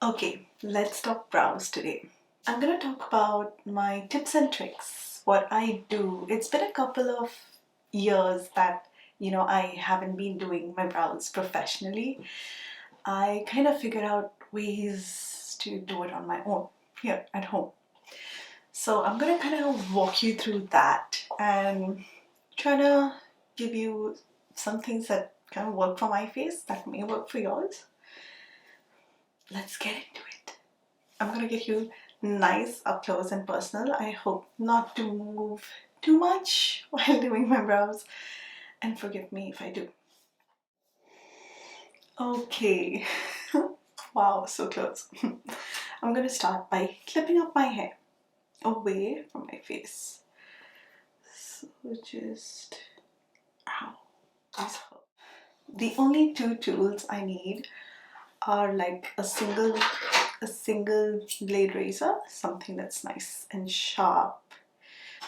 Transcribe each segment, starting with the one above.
Okay, let's talk brows today. I'm gonna talk about my tips and tricks, what I do. It's been a couple of years that, I haven't been doing my brows professionally. I kind of figured out ways to do it on my own here at home. So I'm gonna kind of walk you through that and try to give you some things that kind of work for my face that may work for yours. Let's get into it. I'm gonna get you nice up close and personal. I hope not to move too much while doing my brows, and forgive me if I do. Okay. Wow, so close. I'm gonna start by clipping up my hair away from my face. So just, ow, these hurt. The only two tools I need are like a single blade razor, something that's nice and sharp.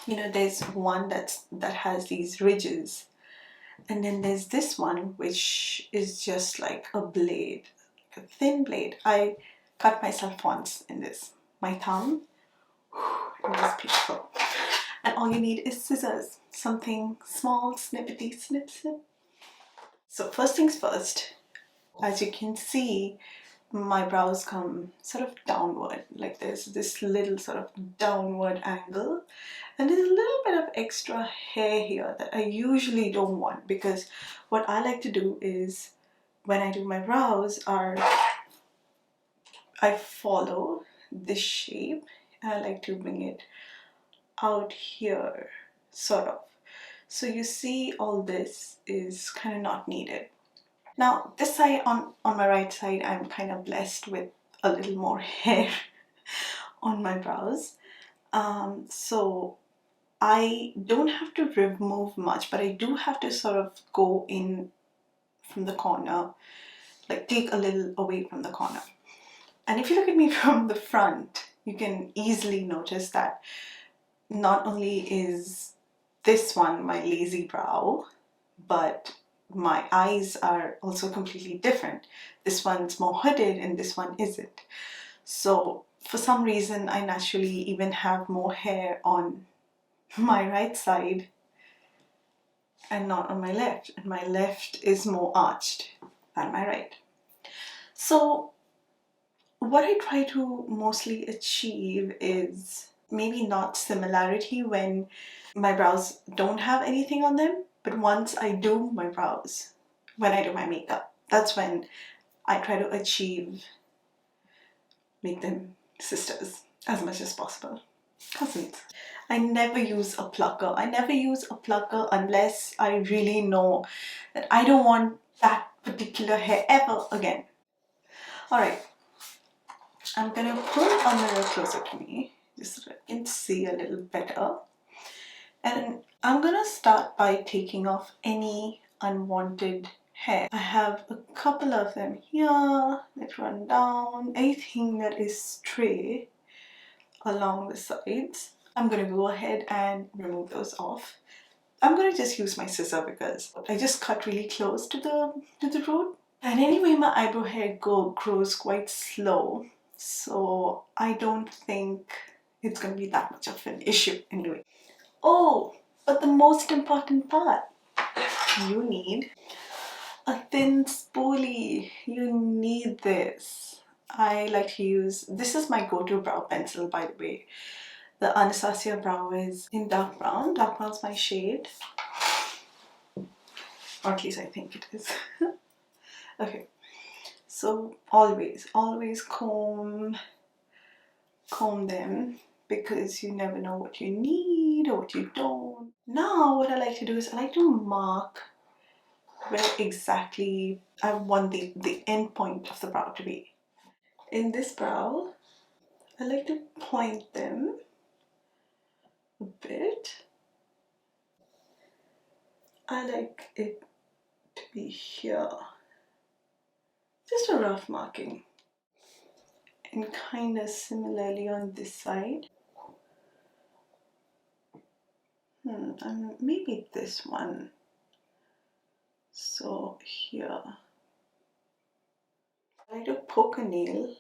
There's one that has these ridges, and then there's this one which is just like a blade, like a thin blade. I cut myself once in this, my thumb. It was beautiful. And all you need is scissors, something small, snippety, snip, snip. So first things first, as you can see, my brows come sort of downward, like there's this little sort of downward angle, and there's a little bit of extra hair here that I usually don't want, because what I like to do is when I do my brows I follow this shape and I like to bring it out here, sort of. So you see, all this is kind of not needed. Now this side, on my right side, I'm kind of blessed with a little more hair on my brows. So I don't have to remove much, but I do have to sort of go in from the corner, like take a little away from the corner. And if you look at me from the front, you can easily notice that not only is this one my lazy brow, but my eyes are also completely different. This one's more hooded and this one isn't. So for some reason, I naturally even have more hair on my right side and not on my left. And my left is more arched than my right. So what I try to mostly achieve is maybe not similarity when my brows don't have anything on them, but once I do my brows, when I do my makeup, that's when I try to make them sisters as much as possible. Cousins. I never use a plucker. I never use a plucker unless I really know that I don't want that particular hair ever again. Alright, I'm gonna pull a mirror closer to me just so that I can see a little better. And I'm gonna start by taking off any unwanted hair. I have a couple of them here that run down, anything that is stray along the sides. I'm gonna go ahead and remove those off. I'm gonna just use my scissor because I just cut really close to the root. And anyway, my eyebrow hair grows quite slow, so I don't think it's gonna be that much of an issue anyway. Oh, but the most important part, you need a thin spoolie. You need this. I like to use, this is my go-to brow pencil, by the way. The ANASTASIA brow is in dark brown. Dark brown's my shade. Or at least I think it is. Okay, so always comb them, because you never know what you need or what you don't. Now what I like to do is I like to mark where exactly I want the end point of the brow to be. In this brow, I like to point them a bit. I like it to be here. Just a rough marking. And kind of similarly on this side. And maybe this one. So here. I like to poke a nail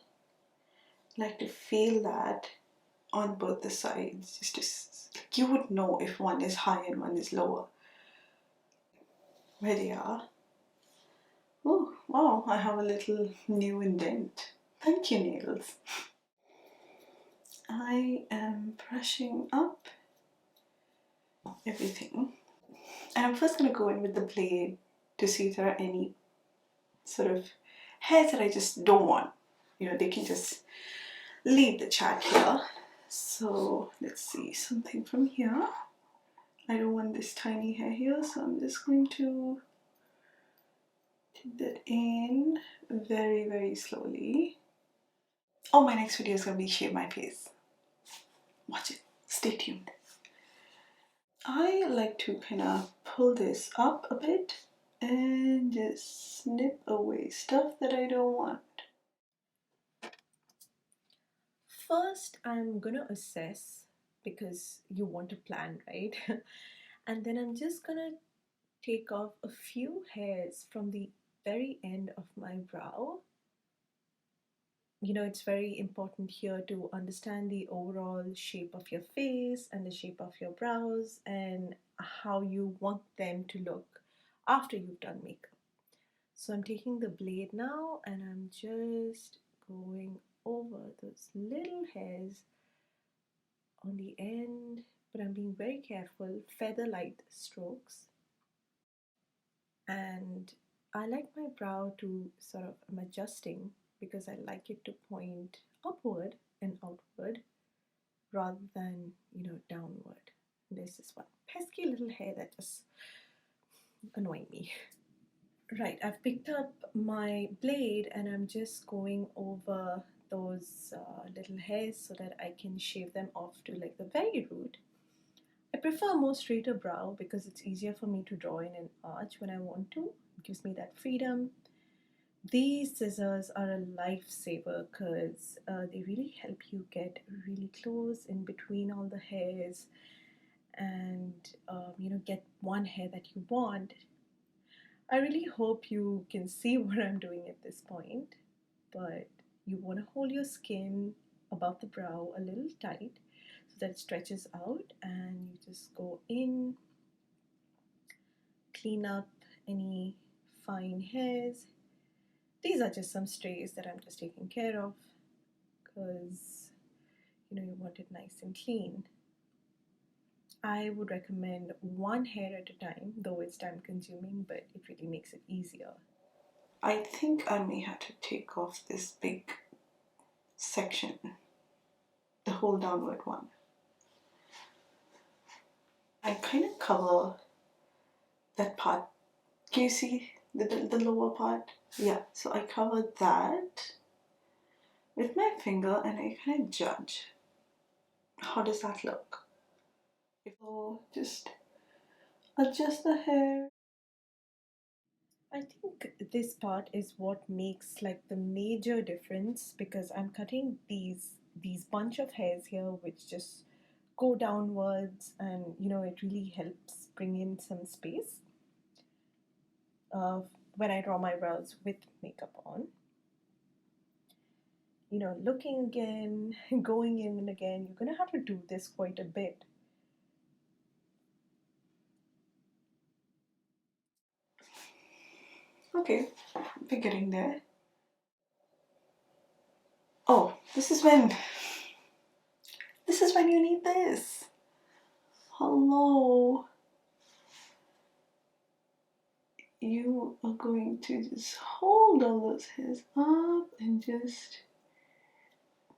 like to feel that on both the sides, just to, you would know if one is high and one is lower. Where they are. Oh, wow, I have a little new indent. Thank you, nails. I am brushing up everything. And I'm first going to go in with the blade to see if there are any sort of hairs that I just don't want. You know, they can just leave the chat here. So let's see, something from here. I don't want this tiny hair here, so I'm just going to take that in very, very slowly. Oh, my next video is going to be shave my face. Watch it. Stay tuned. I like to kind of pull this up a bit and just snip away stuff that I don't want. First, I'm gonna assess because you want to plan, right? And then I'm just gonna take off a few hairs from the very end of my brow. You know, it's very important here to understand the overall shape of your face and the shape of your brows and how you want them to look after you've done makeup. So I'm taking the blade now and I'm just going over those little hairs on the end, but I'm being very careful, feather light strokes. And I like my brow to sort of, I'm adjusting because I like it to point upward and outward rather than, you know, downward. There's this one pesky little hair that just annoying me. Right, I've picked up my blade and I'm just going over those little hairs so that I can shave them off to like the very root. I prefer a more straighter brow because it's easier for me to draw in an arch when I want to. It gives me that freedom. These scissors are a lifesaver because they really help you get really close in between all the hairs and you know, get one hair that you want. I really hope you can see what I'm doing at this point, but you want to hold your skin above the brow a little tight so that it stretches out, and you just go in, clean up any fine hairs. These are just some strays that I'm just taking care of because you know you want it nice and clean. I would recommend one hair at a time, though it's time consuming, but it really makes it easier. I think I may have to take off this big section, the whole downward one. I kind of cover that part. Can you see the lower part? Yeah, so I cover that with my finger and I kind of judge. How does that look? So just adjust the hair. I think this part is what makes like the major difference because I'm cutting these bunch of hairs here which just go downwards, and you know it really helps bring in some space when I draw my brows with makeup on. You know, looking again, going in and again, you're gonna have to do this quite a bit. Okay, we're getting there. Oh, this is when you need this. Hello. You are going to just hold all those hairs up and just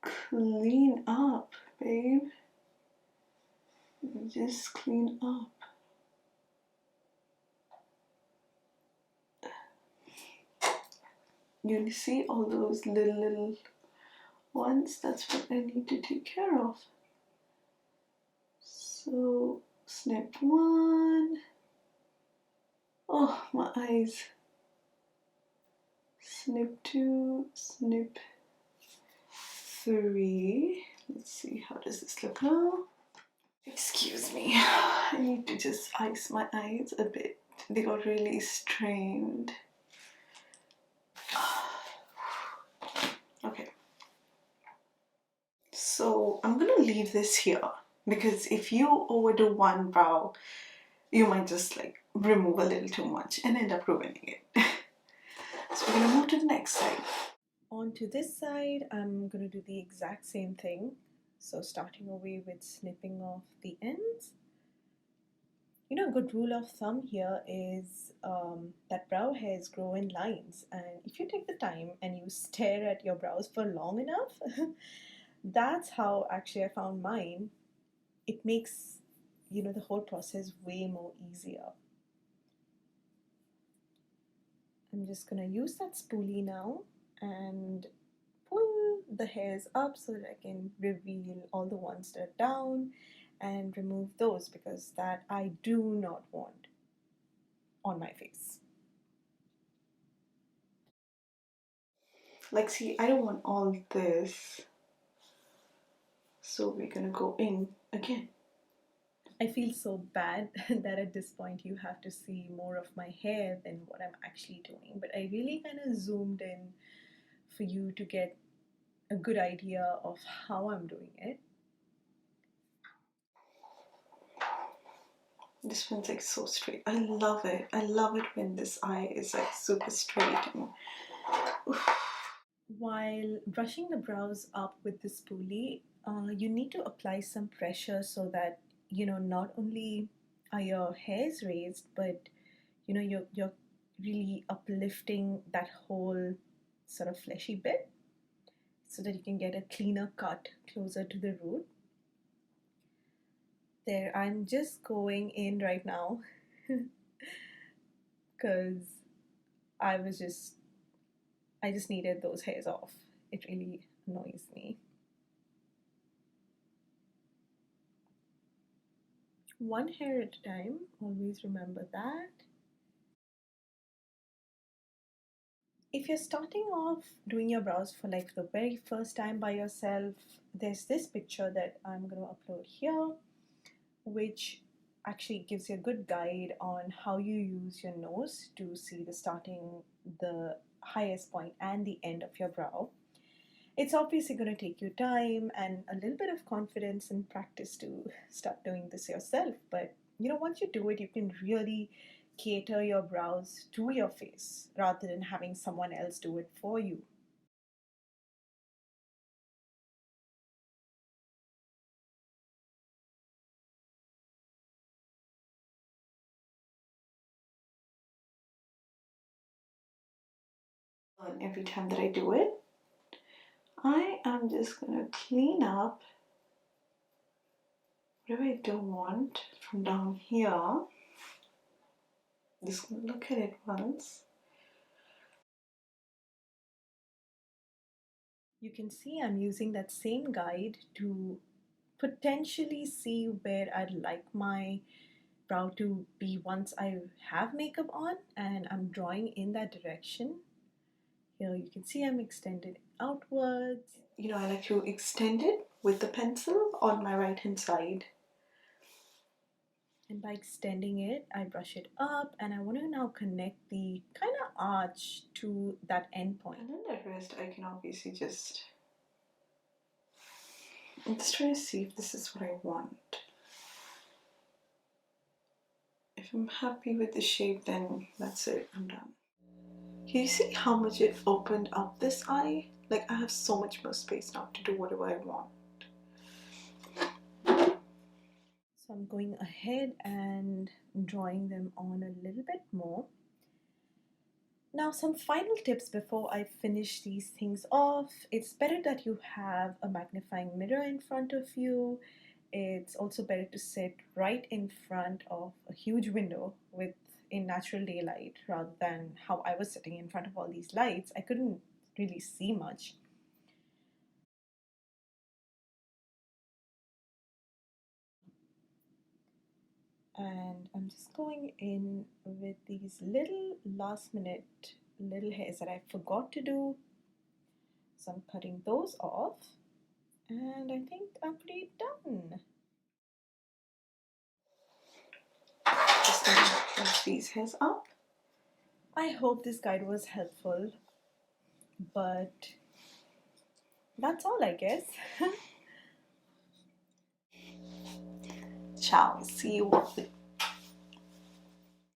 clean up, babe. Just clean up. You see all those little ones? That's what I need to take care of. So, snip one. Oh, my eyes. Snip two, snip three. Let's see, how does this look now? Excuse me, I need to just ice my eyes a bit. They got really strained. Okay. So I'm gonna leave this here because if you overdo one brow, you might just like remove a little too much and end up ruining it. So we're gonna move to the next side. On to this side, I'm gonna do the exact same thing. So starting away with snipping off the ends. You know, a good rule of thumb here is that brow hairs grow in lines, and if you take the time and you stare at your brows for long enough, that's how actually I found mine. It makes, you know, the whole process way more easier. I'm just gonna use that spoolie now and pull the hairs up so that I can reveal all the ones that are down and remove those because that I do not want on my face. Like, see, I don't want all this. So we're gonna go in again. I feel so bad that at this point you have to see more of my hair than what I'm actually doing, but I really kind of zoomed in for you to get a good idea of how I'm doing it. This one's like so straight. I love it. I love it when this eye is like super straight and oof. While brushing the brows up with the spoolie, you need to apply some pressure so that, you know, not only are your hairs raised, but you know you're really uplifting that whole sort of fleshy bit so that you can get a cleaner cut closer to the root. There, I'm just going in right now because I just needed those hairs off. It really annoys me. One hair at a time, always remember that. If you're starting off doing your brows for like the very first time by yourself, there's this picture that I'm going to upload here, which actually gives you a good guide on how you use your nose to see the starting, the highest point, and the end of your brow. It's obviously going to take you time and a little bit of confidence and practice to start doing this yourself, but you know, once you do it, you can really cater your brows to your face rather than having someone else do it for you. And every time that I do it, I am just gonna clean up whatever I don't want from down here. Just gonna look at it once. You can see I'm using that same guide to potentially see where I'd like my brow to be once I have makeup on, and I'm drawing in that direction. Here you can see I'm extended outwards. You know, I like to extend it with the pencil on my right hand side. And by extending it, I brush it up and I want to now connect the kind of arch to that end point. And then the rest I can obviously I'm just trying to see if this is what I want. If I'm happy with the shape, then that's it, I'm done. Can you see how much it opened up this eye? Like, I have so much more space now to do whatever I want. So I'm going ahead and drawing them on a little bit more. Now, some final tips before I finish these things off. It's better that you have a magnifying mirror in front of you. It's also better to sit right in front of a huge window with in natural daylight rather than how I was sitting in front of all these lights. I couldn't really see much. And I'm just going in with these little last minute little hairs that I forgot to do. So I'm cutting those off, and I think I'm pretty done. Just gonna brush these hairs up. I hope this guide was helpful, but that's all, I guess. Ciao. See you